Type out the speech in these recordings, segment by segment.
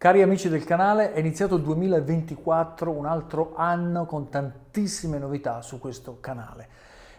Cari amici del canale, è iniziato il 2024, un altro anno con tantissime novità su questo canale.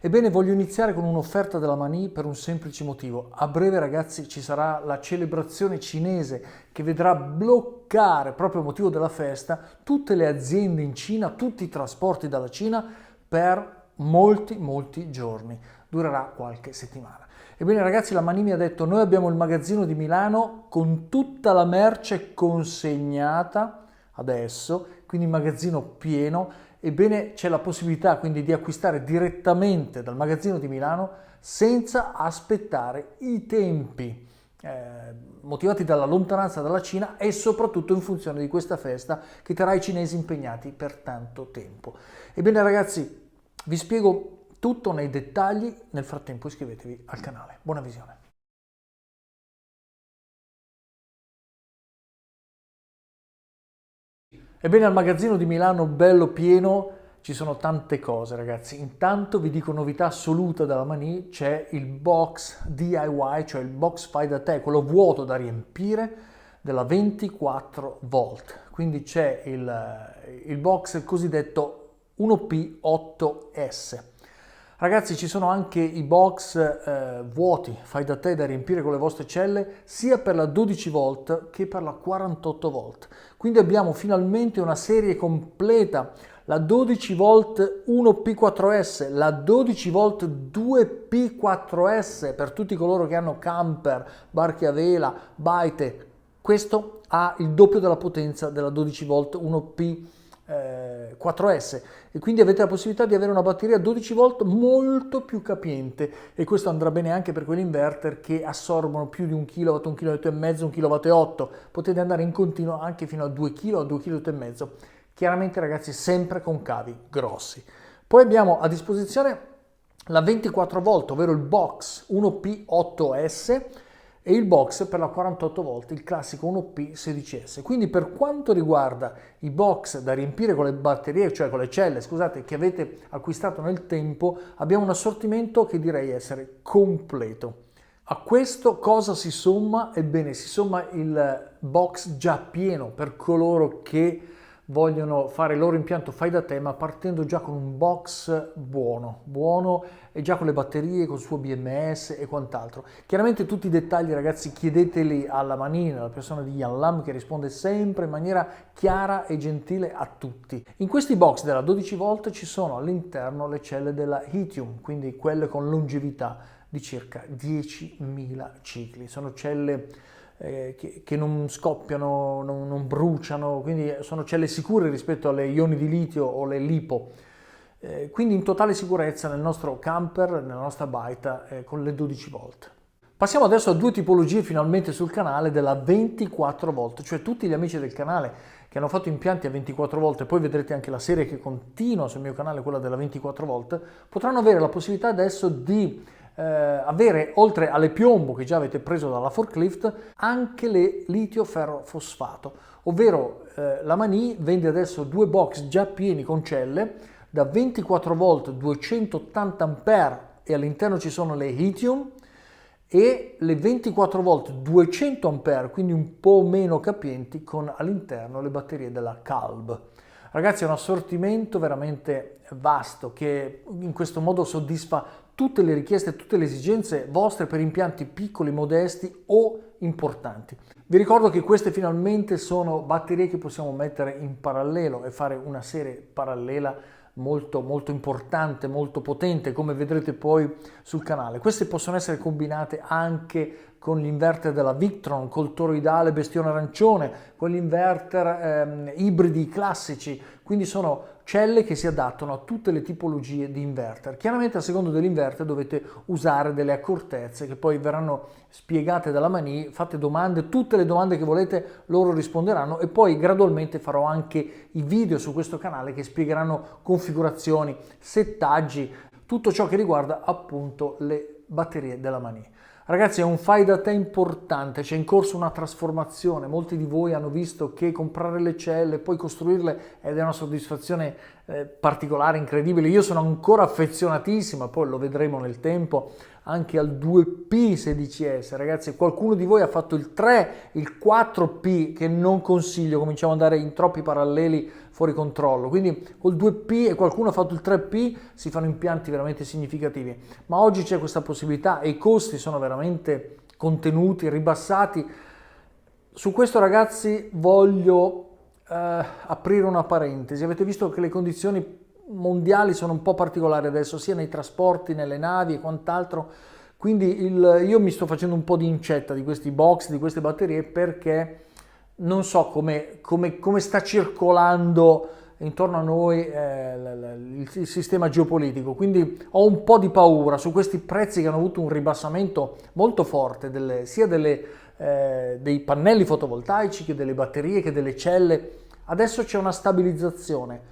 Ebbene, voglio iniziare con un'offerta della Mani per un semplice motivo. A breve, ragazzi, ci sarà la celebrazione cinese che vedrà bloccare, proprio a motivo della festa, tutte le aziende in Cina, tutti i trasporti dalla Cina per molti giorni. Durerà qualche settimana. Ebbene ragazzi, la Mani mi ha detto: noi abbiamo il magazzino di Milano con tutta la merce consegnata adesso, quindi magazzino pieno. Ebbene, c'è la possibilità quindi di acquistare direttamente dal magazzino di Milano senza aspettare i tempi motivati dalla lontananza dalla Cina e soprattutto in funzione di questa festa che terrà i cinesi impegnati per tanto tempo. Ebbene ragazzi, vi spiego tutto nei dettagli, nel frattempo iscrivetevi al canale. Buona visione. Ebbene, al magazzino di Milano bello pieno ci sono tante cose ragazzi. Intanto vi dico novità assoluta della Mani, c'è il box DIY, cioè il box fai da te, quello vuoto da riempire della 24 volt. Quindi c'è il box cosiddetto 1P8S. Ragazzi, ci sono anche i box vuoti, fai da te da riempire con le vostre celle, sia per la 12 volt che per la 48 volt. Quindi abbiamo finalmente una serie completa, la 12 volt 1P4S, la 12 volt 2P4S per tutti coloro che hanno camper, barche a vela, baite. Questo ha il doppio della potenza della 12 volt 1P4S e quindi avete la possibilità di avere una batteria 12 volt molto più capiente, e questo andrà bene anche per quegli inverter che assorbono più di 1 kW, 1 kW e mezzo, 1 kW e 8. Potete andare in continuo anche fino a 2 kg, 2 kg e mezzo. Chiaramente ragazzi, sempre con cavi grossi. Poi abbiamo a disposizione la 24 volt, ovvero il box 1P8S, e il box per la 48 volt, il classico 1P16S. Quindi per quanto riguarda i box da riempire con le batterie, cioè con le celle, scusate, che avete acquistato nel tempo, abbiamo un assortimento che direi essere completo. A questo cosa si somma? Ebbene, si somma il box già pieno per coloro che vogliono fare il loro impianto fai da te, ma partendo già con un box buono e già con le batterie, con il suo BMS e quant'altro. Chiaramente tutti i dettagli ragazzi chiedeteli alla Manina, la persona di Yan Lam, che risponde sempre in maniera chiara e gentile a tutti. In questi box della 12 volt ci sono all'interno le celle della Lithium, quindi quelle con longevità di circa 10.000 cicli. Sono celle che non scoppiano, non bruciano, quindi sono celle sicure rispetto alle ioni di litio o le lipo. Quindi in totale sicurezza nel nostro camper, nella nostra baita con le 12 volt. Passiamo adesso a due tipologie finalmente sul canale della 24 volt, cioè tutti gli amici del canale che hanno fatto impianti a 24 volt, e poi vedrete anche la serie che continua sul mio canale, quella della 24 volt, potranno avere la possibilità adesso di avere, oltre alle piombo che già avete preso dalla forklift, anche le litio ferro fosfato, ovvero la Mani vende adesso due box già pieni con celle da 24 volt 280 ampere e all'interno ci sono le lithium, e le 24 volt 200 ampere, quindi un po' meno capienti, con all'interno le batterie della Calb. Ragazzi, è un assortimento veramente vasto che in questo modo soddisfa tutte le richieste, tutte le esigenze vostre per impianti piccoli, modesti o importanti. Vi ricordo che queste finalmente sono batterie che possiamo mettere in parallelo e fare una serie parallela molto importante, molto potente, come vedrete poi sul canale. Queste possono essere combinate anche con gli inverter della Victron, col toroidale Bestione Arancione, con gli inverter ibridi classici, quindi sono celle che si adattano a tutte le tipologie di inverter. Chiaramente a seconda dell'inverter dovete usare delle accortezze che poi verranno spiegate dalla Mani. Fate domande, tutte le domande che volete loro risponderanno, e poi gradualmente farò anche i video su questo canale che spiegheranno configurazioni, settaggi, tutto ciò che riguarda appunto le batterie della Mani. Ragazzi, è un fai da te importante, c'è in corso una trasformazione. Molti di voi hanno visto che comprare le celle e poi costruirle ed è una soddisfazione particolare, incredibile. Io sono ancora affezionatissima, poi lo vedremo nel tempo, anche al 2P 16S. Ragazzi, qualcuno di voi ha fatto il 3, il 4P, che non consiglio, cominciamo ad andare in troppi paralleli fuori controllo. Quindi col 2P e qualcuno ha fatto il 3P si fanno impianti veramente significativi. Ma oggi c'è questa possibilità e i costi sono veramente contenuti, ribassati. Su questo, ragazzi, voglio aprire una parentesi. Avete visto che le condizioni mondiali sono un po' particolari adesso, sia nei trasporti, nelle navi e quant'altro, quindi io mi sto facendo un po' di incetta di questi box, di queste batterie, perché non so come sta circolando intorno a noi il sistema geopolitico, quindi ho un po' di paura su questi prezzi che hanno avuto un ribassamento molto forte sia dei pannelli fotovoltaici che delle batterie che delle celle. Adesso c'è una stabilizzazione.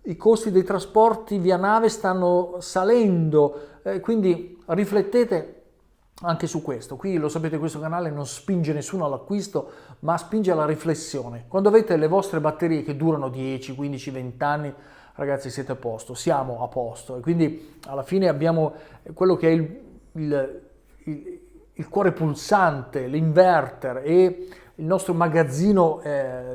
I costi dei trasporti via nave stanno salendo, quindi riflettete anche su questo. Qui lo sapete, questo canale non spinge nessuno all'acquisto, ma spinge alla riflessione. Quando avete le vostre batterie che durano 10, 15, 20 anni, ragazzi, siete a posto, siamo a posto. E quindi alla fine abbiamo quello che è il cuore pulsante, l'inverter e il nostro magazzino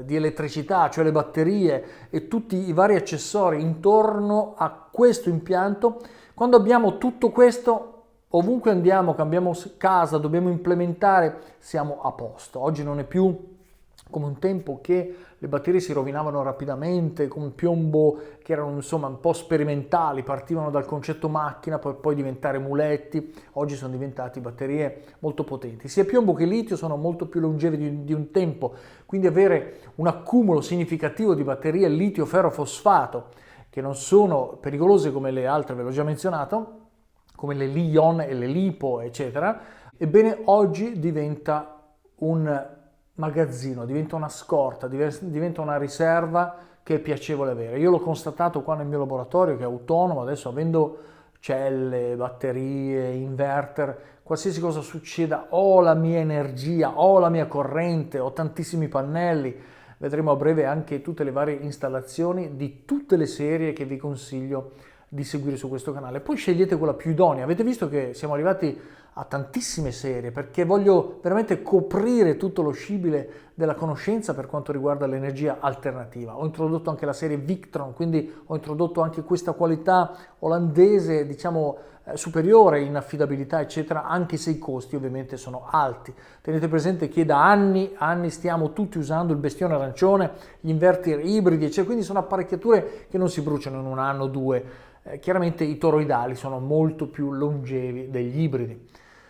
di elettricità, cioè le batterie e tutti i vari accessori intorno a questo impianto. Quando abbiamo tutto questo, ovunque andiamo, cambiamo casa, dobbiamo implementare, siamo a posto. Oggi non è più come un tempo che le batterie si rovinavano rapidamente, con piombo che erano insomma un po' sperimentali, partivano dal concetto macchina per poi diventare muletti. Oggi sono diventati batterie molto potenti. Sia piombo che litio sono molto più longevi di un tempo, quindi avere un accumulo significativo di batterie litio-ferro-fosfato, che non sono pericolose come le altre, ve l'ho già menzionato, come le Li-ion e le LiPo, eccetera, ebbene oggi diventa un magazzino, diventa una scorta, diventa una riserva che è piacevole avere. Io l'ho constatato qua nel mio laboratorio, che è autonomo, adesso avendo celle, batterie, inverter, qualsiasi cosa succeda, ho la mia energia, ho la mia corrente, ho tantissimi pannelli. Vedremo a breve anche tutte le varie installazioni di tutte le serie che vi consiglio di seguire su questo canale. Poi scegliete quella più idonea. Avete visto che siamo arrivati a tantissime serie, perché voglio veramente coprire tutto lo scibile della conoscenza per quanto riguarda l'energia alternativa. Ho introdotto anche la serie Victron, quindi ho introdotto anche questa qualità olandese, diciamo superiore in affidabilità, eccetera, anche se i costi ovviamente sono alti. Tenete presente che da anni stiamo tutti usando il bestione arancione, gli inverter ibridi, eccetera, quindi sono apparecchiature che non si bruciano in un anno o due. Chiaramente i toroidali sono molto più longevi degli ibridi.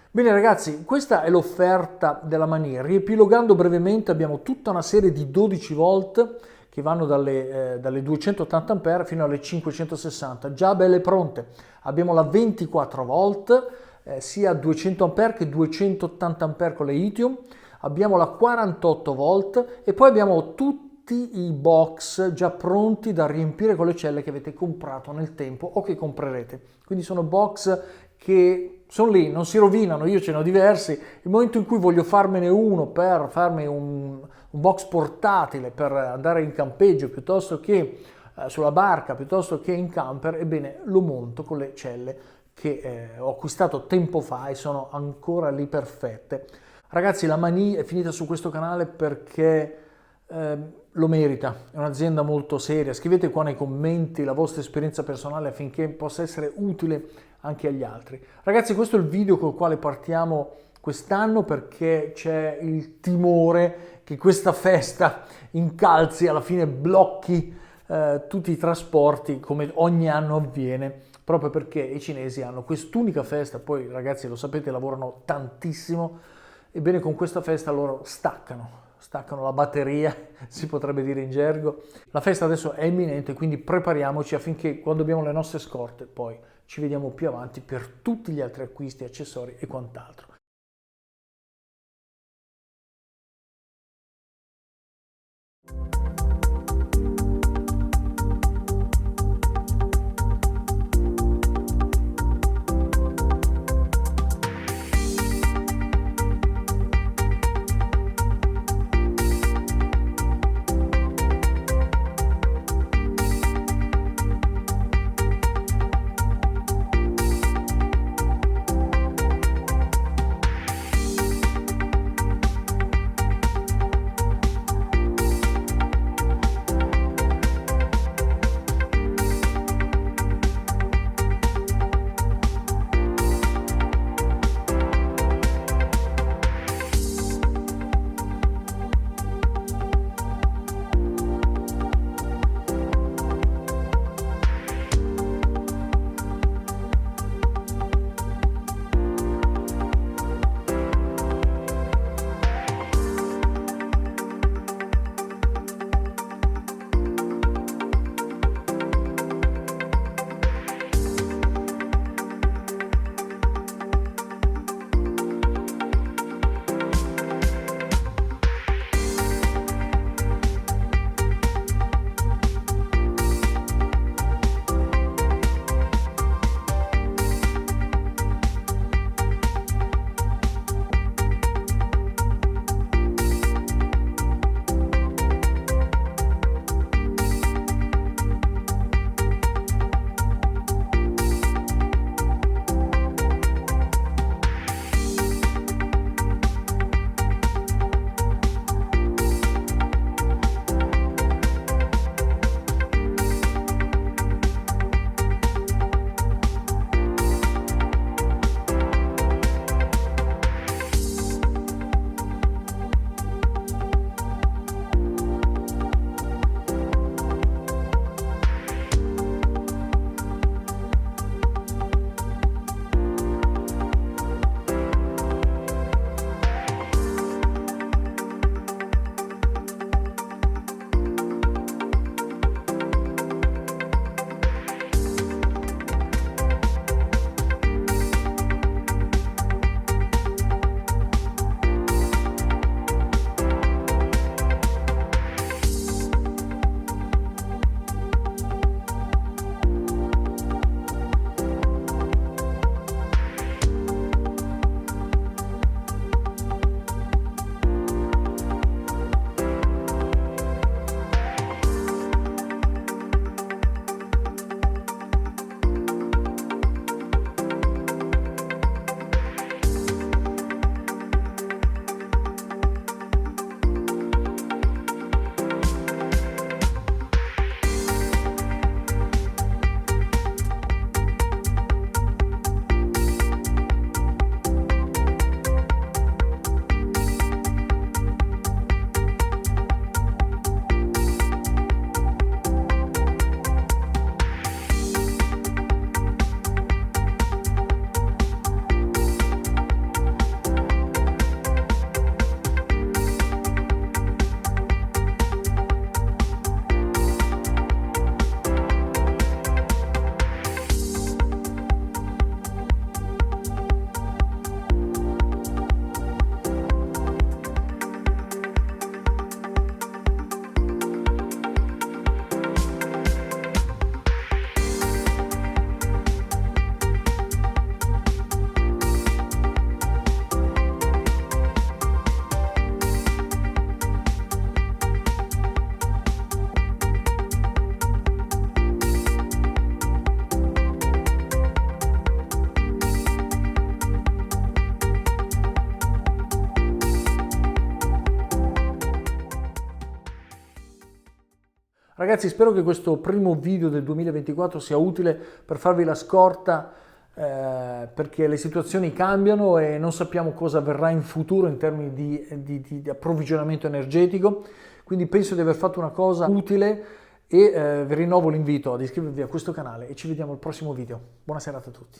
Bene ragazzi, questa è l'offerta della Mani. Riepilogando brevemente, abbiamo tutta una serie di 12 volt che vanno dalle 280 A fino alle 560, già belle pronte. Abbiamo la 24 volt, sia 200 A che 280 A con le lithium. Abbiamo la 48 volt e poi abbiamo tutti i box già pronti da riempire con le celle che avete comprato nel tempo o che comprerete. Quindi sono box che sono lì, non si rovinano, io ce ne ho diversi. Il momento in cui voglio farmene uno per farmi un box portatile per andare in campeggio piuttosto che sulla barca, piuttosto che in camper, ebbene lo monto con le celle che ho acquistato tempo fa e sono ancora lì perfette. Ragazzi, la Mani è finita su questo canale perché lo merita, è un'azienda molto seria. Scrivete qua nei commenti la vostra esperienza personale affinché possa essere utile anche agli altri. Ragazzi, questo è il video col quale partiamo quest'anno, perché c'è il timore che questa festa incalzi, alla fine blocchi tutti i trasporti come ogni anno avviene, proprio perché i cinesi hanno quest'unica festa. Poi ragazzi, lo sapete, lavorano tantissimo, ebbene con questa festa loro staccano la batteria, si potrebbe dire in gergo. La festa adesso è imminente, quindi prepariamoci affinché quando abbiamo le nostre scorte poi ci vediamo più avanti per tutti gli altri acquisti, accessori e quant'altro. Ragazzi, spero che questo primo video del 2024 sia utile per farvi la scorta, perché le situazioni cambiano e non sappiamo cosa avverrà in futuro in termini di approvvigionamento energetico, quindi penso di aver fatto una cosa utile e vi rinnovo l'invito ad iscrivervi a questo canale e ci vediamo al prossimo video. Buona serata a tutti.